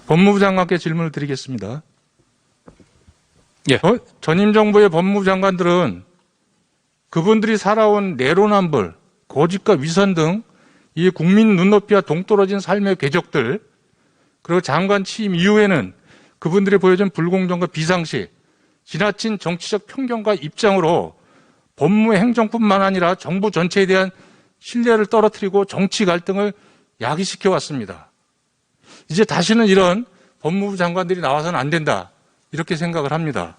법무부 장관께 질문을 드리겠습니다. 예. 전임 정부의 법무부 장관들은 그분들이 살아온 내로남불, 거짓과 위선 등 이 국민 눈높이와 동떨어진 삶의 궤적들, 그리고 장관 취임 이후에는 그분들이 보여준 불공정과 비상식, 지나친 정치적 편견과 입장으로 법무 행정뿐만 아니라 정부 전체에 대한 신뢰를 떨어뜨리고 정치 갈등을 야기시켜 왔습니다. 이제 다시는 이런 법무부 장관들이 나와서는 안 된다, 이렇게 생각을 합니다.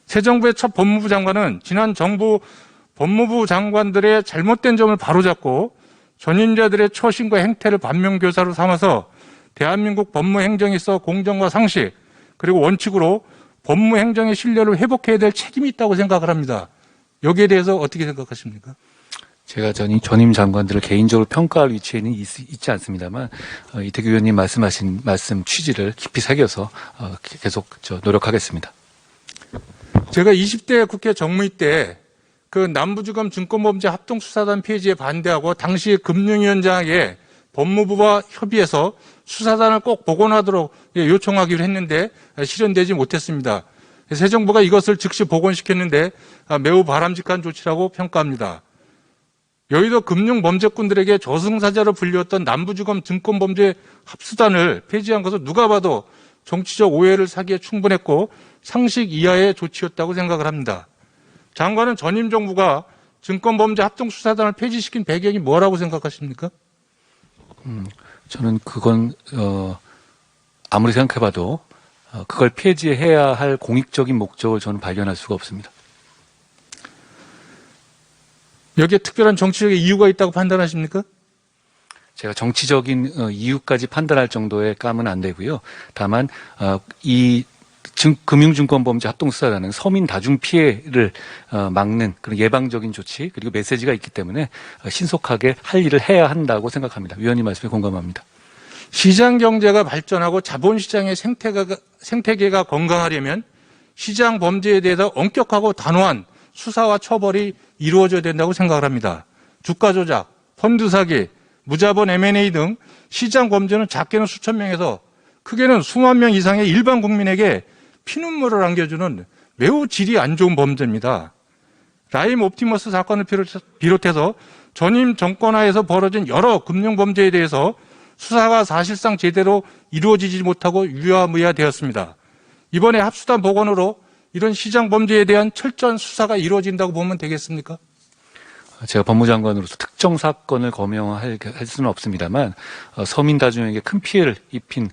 새 정부의 첫 법무부 장관은 지난 정부 법무부 장관들의 잘못된 점을 바로잡고 전임자들의 처신과 행태를 반면교사로 삼아서 대한민국 법무 행정에 있어 공정과 상식 그리고 원칙으로 법무 행정의 신뢰를 회복해야 될 책임이 있다고 생각을 합니다. 여기에 대해서 어떻게 생각하십니까? 제가 전임 장관들을 개인적으로 평가할 위치에는 있지 않습니다만 이태규 의원님 말씀하신 말씀 취지를 깊이 새겨서 계속 노력하겠습니다. 제가 20대 국회 정무위 때 그 남부지검 증권범죄 합동수사단 폐지에 반대하고 당시 금융위원장에 법무부와 협의해서 수사단을 꼭 복원하도록 요청하기로 했는데 실현되지 못했습니다. 새 정부가 이것을 즉시 복원시켰는데 매우 바람직한 조치라고 평가합니다. 여의도 금융범죄꾼들에게 저승사자로 불렸던 남부지검 증권범죄 합수단을 폐지한 것은 누가 봐도 정치적 오해를 사기에 충분했고 상식 이하의 조치였다고 생각을 합니다. 장관은 전임 정부가 증권범죄 합동수사단을 폐지시킨 배경이 뭐라고 생각하십니까? 저는 그건 아무리 생각해봐도 그걸 폐지해야 할 공익적인 목적을 저는 발견할 수가 없습니다. 여기에 특별한 정치적인 이유가 있다고 판단하십니까? 제가 정치적인 이유까지 판단할 정도의 감은 안 되고요. 다만 이 금융증권범죄 합동수사단은 서민 다중 피해를 막는 그런 예방적인 조치 그리고 메시지가 있기 때문에 신속하게 할 일을 해야 한다고 생각합니다. 위원님 말씀에 공감합니다. 시장 경제가 발전하고 자본시장의 생태계가 건강하려면 시장 범죄에 대해서 엄격하고 단호한 수사와 처벌이 이루어져야 된다고 생각을 합니다. 주가 조작, 펀드 사기, 무자본 M&A 등 시장 범죄는 작게는 수천 명에서 크게는 수만 명 이상의 일반 국민에게 피눈물을 안겨주는 매우 질이 안 좋은 범죄입니다. 라임 옵티머스 사건을 비롯해서 전임 정권하에서 벌어진 여러 금융범죄에 대해서 수사가 사실상 제대로 이루어지지 못하고 유야무야되었습니다. 이번에 합수단 복원으로 이런 시장 범죄에 대한 철저한 수사가 이루어진다고 보면 되겠습니까? 제가 법무장관으로서 특정 사건을 검명할 수는 없습니다만 서민 다중에게 큰 피해를 입힌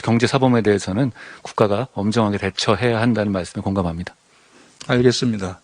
경제사범에 대해서는 국가가 엄정하게 대처해야 한다는 말씀에 공감합니다. 알겠습니다.